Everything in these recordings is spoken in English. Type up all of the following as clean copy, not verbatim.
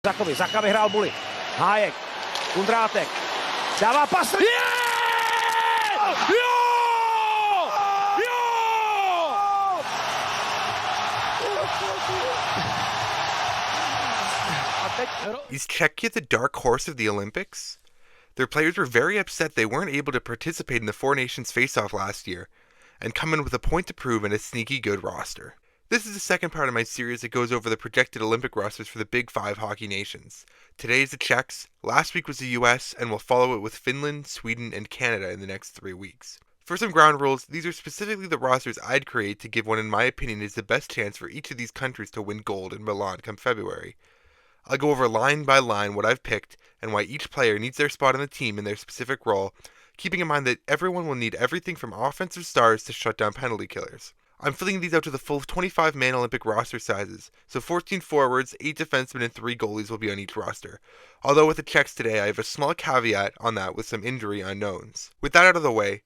Zakovi, Zaka vyhrál Buli. Hájek, Kundrátek, dává pas. Jo! Is Czechia the dark horse of the Olympics? Their players were very upset they weren't able to participate in the Four Nations Faceoff last year, and come in with a point to prove and a sneaky good roster. This is the second part of my series that goes over the projected Olympic rosters for the Big Five hockey nations. Today is the Czechs, last week was the US, and we'll follow it with Finland, Sweden, and Canada in the next 3 weeks. For some ground rules, these are specifically the rosters I'd create to give what in my opinion is the best chance for each of these countries to win gold in Milan come February. I'll go over line by line what I've picked and why each player needs their spot on the team in their specific role, keeping in mind that everyone will need everything from offensive stars to shut down penalty killers. I'm filling these out to the full 25-man Olympic roster sizes, so 14 forwards, 8 defensemen, and 3 goalies will be on each roster. Although with the Czechs today, I have a small caveat on that with some injury unknowns. With that out of the way,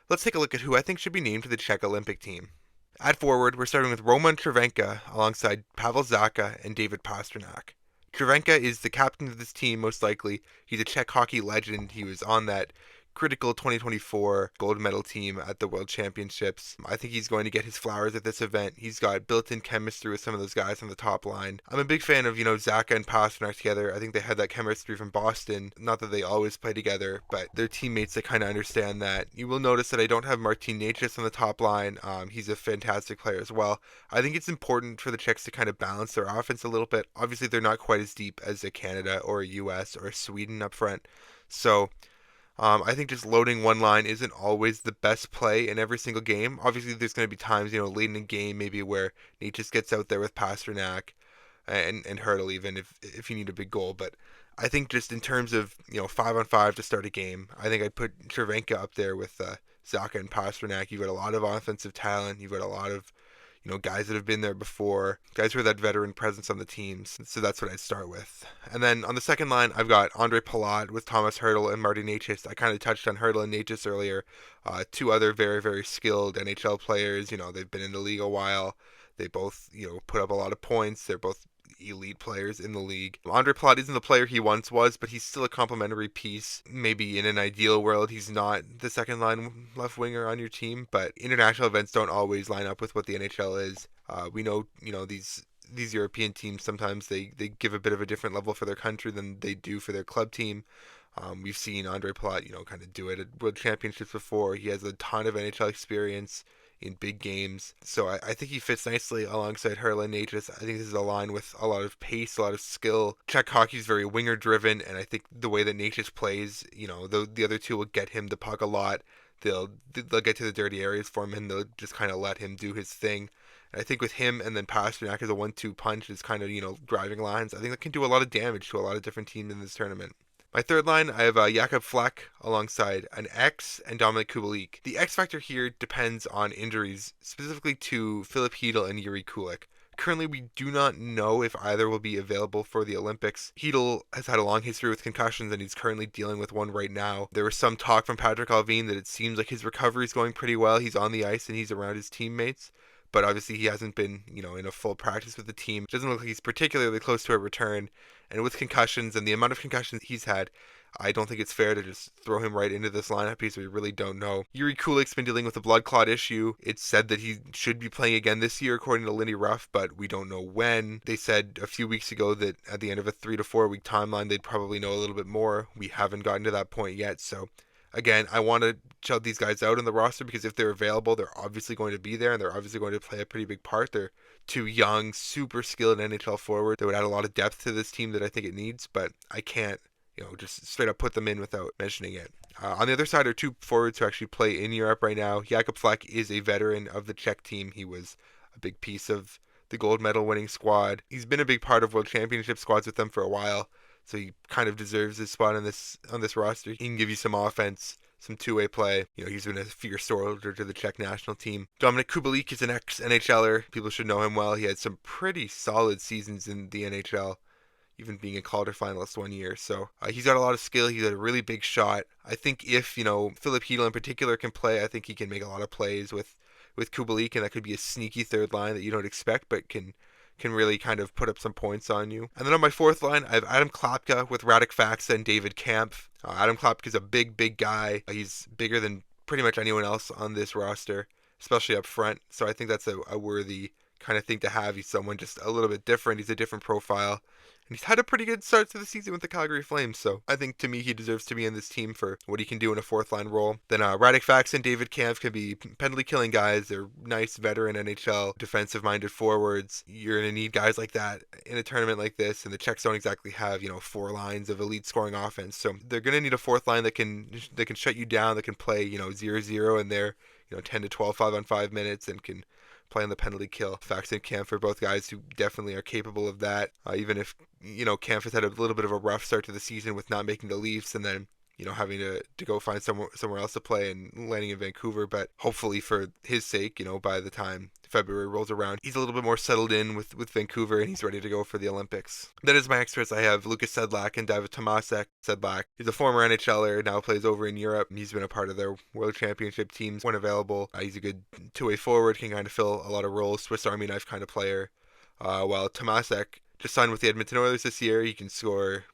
let's take a look at who I think should be named to the Czech Olympic team. At forward, we're starting with Roman Cervenka alongside Pavel Zacha and David Pastrnak. Cervenka is the captain of this team, most likely. He's a Czech hockey legend. He was on that critical 2024 gold medal team at the World Championships. I think he's going to get his flowers at this event. He's got built-in chemistry with some of those guys on the top line. I'm a big fan of, Zacha and Pastrnak together. I think they had that chemistry from Boston. Not that they always play together, but they're teammates that kind of understand that. You will notice that I don't have Martin Necas on the top line. He's a fantastic player as well. I think it's important for the Czechs to kind of balance their offense a little bit. Obviously, they're not quite as deep as a Canada or a US or a Sweden up front. So I think just loading one line isn't always the best play in every single game. Obviously, there's going to be times, late in the game maybe where Necas gets out there with Pastrnak and Hurdle even if you need a big goal. But I think just in terms of, 5-on-5 to start a game, I think I'd put Cervenka up there with Zacha and Pastrnak. You've got a lot of offensive talent. You've got a lot of guys that have been there before, guys who are that veteran presence on the teams. So that's what I'd start with. And then on the second line, I've got Andre Palat with Thomas Hurdle and Martin Necas. I kind of touched on Hurdle and Necas earlier. 2 other very, very skilled NHL players. They've been in the league a while. They both, put up a lot of points. They're both elite players in the league. Andre Palat isn't the player he once was, but he's still a complementary piece. Maybe in an ideal world, he's not the second line left winger on your team, but international events don't always line up with what the NHL is. We know, these European teams, sometimes they give a bit of a different level for their country than they do for their club team. We've seen Andre Palat, kind of do it at World Championships before. He has a ton of NHL experience in big games. So I think he fits nicely alongside Hurdle and Necas. I think this is a line with a lot of pace, a lot of skill. Czech hockey is very winger driven, and I think the way that Necas plays, the other two will get him the puck a lot. They'll get to the dirty areas for him, and they'll just kind of let him do his thing. And I think with him and then Pastrnak as a 1-2 punch is kind of, driving lines. I think that can do a lot of damage to a lot of different teams in this tournament. My third line, I have Jakub Fleck alongside an X and Dominik Kubalik. The X factor here depends on injuries, specifically to Filip Chytil and Jiri Kulik. Currently, we do not know if either will be available for the Olympics. Chytil has had a long history with concussions, and he's currently dealing with one right now. There was some talk from Patrick Allvin that it seems like his recovery is going pretty well. He's on the ice and he's around his teammates. But obviously he hasn't been, in a full practice with the team. It doesn't look like he's particularly close to a return. And with concussions and the amount of concussions he's had, I don't think it's fair to just throw him right into this lineup because we really don't know. Jiri Kulik's been dealing with a blood clot issue. It's said that he should be playing again this year according to Lindy Ruff, but we don't know when. They said a few weeks ago that at the end of a 3 to 4 week timeline, they'd probably know a little bit more. We haven't gotten to that point yet, so again, I want to shout these guys out on the roster because if they're available, they're obviously going to be there and they're obviously going to play a pretty big part. They're 2 young, super skilled NHL forwards that would add a lot of depth to this team that I think it needs, but I can't, just straight up put them in without mentioning it. On the other side are 2 forwards who actually play in Europe right now. Jakub Fleck is a veteran of the Czech team. He was a big piece of the gold medal winning squad. He's been a big part of World Championship squads with them for a while. So he kind of deserves his spot on this roster. He can give you some offense, some two-way play. He's been a fierce soldier to the Czech national team. Dominik Kubalik is an ex-NHLer. People should know him well. He had some pretty solid seasons in the NHL, even being a Calder finalist one year. So he's got a lot of skill. He's got a really big shot. I think if, Filip Chytil in particular can play, I think he can make a lot of plays with Kubalik, and that could be a sneaky third line that you don't expect, but can can really kind of put up some points on you. And then on my fourth line, I have Adam Klapka with Radek Faksa and David Kampf. Adam Klapka is a big guy. He's bigger than pretty much anyone else on this roster, especially up front. So I think that's a worthy kind of thing to have. He's someone just a little bit different. He's a different profile. And he's had a pretty good start to the season with the Calgary Flames, so I think to me he deserves to be in this team for what he can do in a fourth line role. Then Radek Faksa and David Kampf can be penalty killing guys. They're nice veteran NHL defensive minded forwards. You're going to need guys like that in a tournament like this, and the Czechs don't exactly have, 4 lines of elite scoring offense, so they're going to need a fourth line that can shut you down, that can play 0-0 in there, 10 to 12 5-on-5 minutes, and can play on the penalty kill. Faksa and Kampf are both guys who definitely are capable of that. Even if, Kampf has had a little bit of a rough start to the season with not making the Leafs and then, having to go find somewhere else to play and landing in Vancouver. But hopefully for his sake, by the time February rolls around, he's a little bit more settled in with Vancouver and he's ready to go for the Olympics. Then as my extras, I have Lukas Sedlak and David Tomasek. Sedlak is a former NHLer, now plays over in Europe. He's been a part of their World Championship teams when available. He's a good two-way forward, can kind of fill a lot of roles, Swiss Army knife kind of player. While Tomasek just signed with the Edmonton Oilers this year, he can score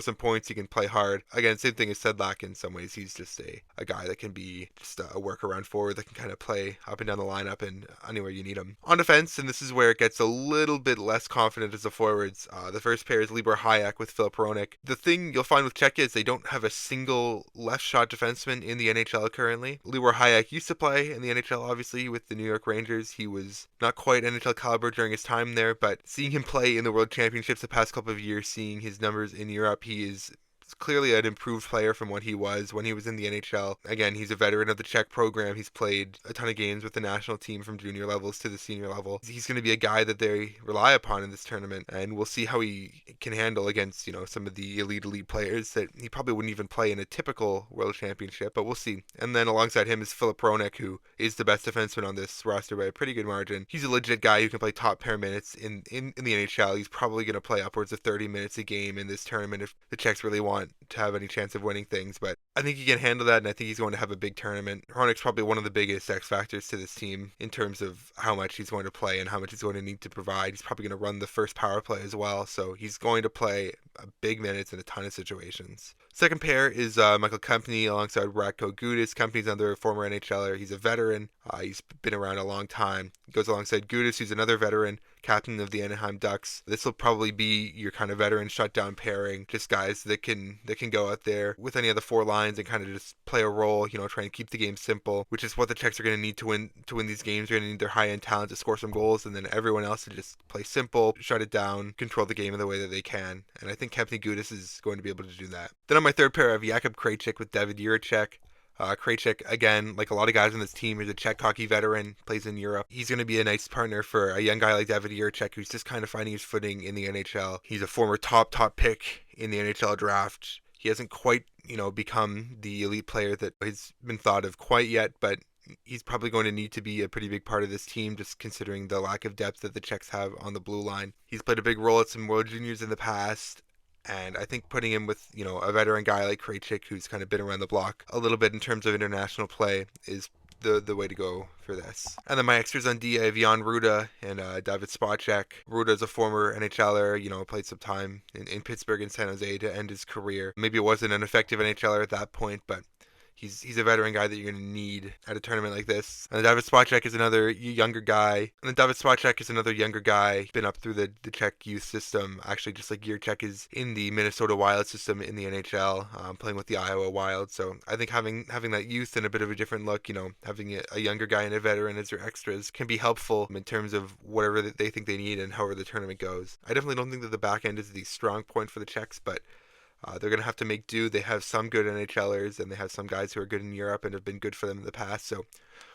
some points, he can play hard. Again, same thing as Sedlak in some ways. He's just a guy that can be just a workaround forward that can kind of play up and down the lineup and anywhere you need him. On defense, and this is where it gets a little bit less confident as the forwards, the first pair is Libor Hajek with Filip Hronek. The thing you'll find with Czechia is they don't have a single left shot defenseman in the NHL currently. Libor Hajek used to play in the NHL, obviously, with the New York Rangers. He was not quite NHL caliber during his time there, but seeing him play in the World Championships the past couple of years, seeing his numbers in Europe, he is clearly an improved player from what he was when he was in the NHL. Again, he's a veteran of the Czech program. He's played a ton of games with the national team from junior levels to the senior level. He's going to be a guy that they rely upon in this tournament, and we'll see how he can handle against, some of the elite players that he probably wouldn't even play in a typical World Championship, but we'll see. And then alongside him is Filip Hronek, who is the best defenseman on this roster by a pretty good margin. He's a legit guy who can play top pair minutes in the NHL. He's probably going to play upwards of 30 minutes a game in this tournament if the Czechs really want to have any chance of winning things, but I think he can handle that, and I think he's going to have a big tournament. Hronek's probably one of the biggest X factors to this team in terms of how much he's going to play and how much he's going to need to provide. He's probably going to run the first power play as well, so he's going to play big minutes in a ton of situations. Second pair is Michael Kompany alongside Radko Gudas. Kompany's another former NHLer. He's a veteran. He's been around a long time. He goes alongside Gudas, who's another veteran, captain of the Anaheim Ducks. This will probably be your kind of veteran shutdown pairing, just guys that can go out there with any of the 4 lines and kind of just play a role, try and keep the game simple, which is what the Czechs are going to need to win these games. They're going to need their high-end talent to score some goals, and then everyone else to just play simple, shut it down, control the game in the way that they can. And I think Kompany Gudas is going to be able to do that. Then on my third pair, I have Jakub Krejcik with David Jiricek. Krejcik, again, like a lot of guys on this team, is a Czech hockey veteran, plays in Europe. He's going to be a nice partner for a young guy like David Jiricek, who's just kind of finding his footing in the NHL. He's a former top pick in the NHL draft. He hasn't quite, become the elite player that has been thought of quite yet, but he's probably going to need to be a pretty big part of this team, just considering the lack of depth that the Czechs have on the blue line. He's played a big role at some World Juniors in the past, and I think putting him with, a veteran guy like Krejcik, who's kind of been around the block a little bit in terms of international play, is the way to go for this. And then my extras on D, I have Jan Ruda and David Spacek. Ruda is a former NHLer, played some time in Pittsburgh and San Jose to end his career. Maybe it wasn't an effective NHLer at that point, but he's a veteran guy that you're going to need at a tournament like this. And David Spacek is another younger guy. Been up through the Czech youth system, actually, just like Jiricek is in the Minnesota Wild system in the NHL, playing with the Iowa Wild. So I think having that youth and a bit of a different look, having a younger guy and a veteran as your extras can be helpful in terms of whatever they think they need and however the tournament goes. I definitely don't think that the back end is the strong point for the Czechs, but they're going to have to make do. They have some good NHLers, and they have some guys who are good in Europe and have been good for them in the past. So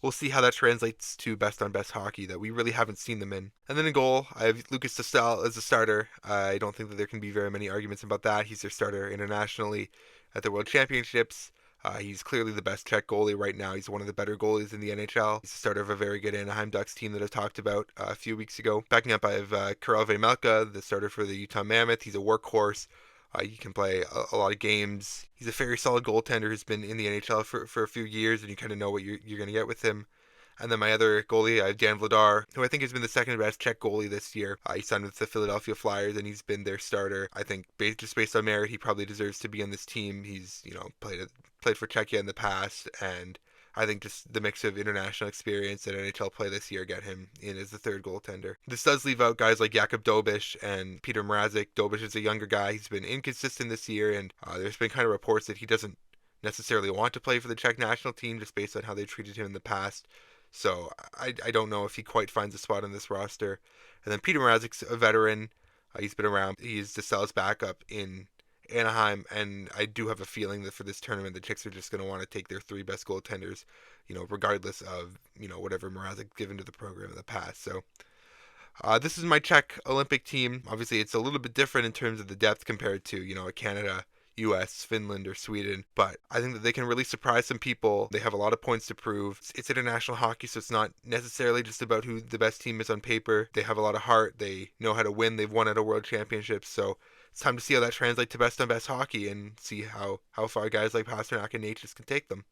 we'll see how that translates to best-on-best hockey that we really haven't seen them in. And then in goal, I have Lukas Dostal as a starter. I don't think that there can be very many arguments about that. He's their starter internationally at the World Championships. He's clearly the best Czech goalie right now. He's one of the better goalies in the NHL. He's the starter of a very good Anaheim Ducks team that I talked about a few weeks ago. Backing up, I have Karel Vejmelka, the starter for the Utah Mammoth. He's a workhorse. He can play a lot of games. He's a very solid goaltender who's been in the NHL for a few years, and you kind of know what you're going to get with him. And then my other goalie, I have Dan Vladar, who I think has been the second best Czech goalie this year. He signed with the Philadelphia Flyers, and he's been their starter. I think just based on merit, he probably deserves to be on this team. He's, played for Czechia in the past, and I think just the mix of international experience and NHL play this year get him in as the third goaltender. This does leave out guys like Jakub Dobiš and Peter Mrazek. Dobiš is a younger guy. He's been inconsistent this year, and there's been kind of reports that he doesn't necessarily want to play for the Czech national team just based on how they treated him in the past. So I don't know if he quite finds a spot on this roster. And then Peter Mrazek's a veteran. He's been around. He's DeSal's backup in Anaheim, and I do have a feeling that for this tournament, the Czechs are just going to want to take their three best goaltenders, regardless of, whatever Mrazek's given to the program in the past. So this is my Czech Olympic team. Obviously, it's a little bit different in terms of the depth compared to, a Canada, US, Finland, or Sweden, but I think that they can really surprise some people. They have a lot of points to prove. It's international hockey, so it's not necessarily just about who the best team is on paper. They have a lot of heart. They know how to win. They've won at a world championship, so it's time to see how that translates to best on best hockey and see how far guys like Pastrnak and Necas can take them.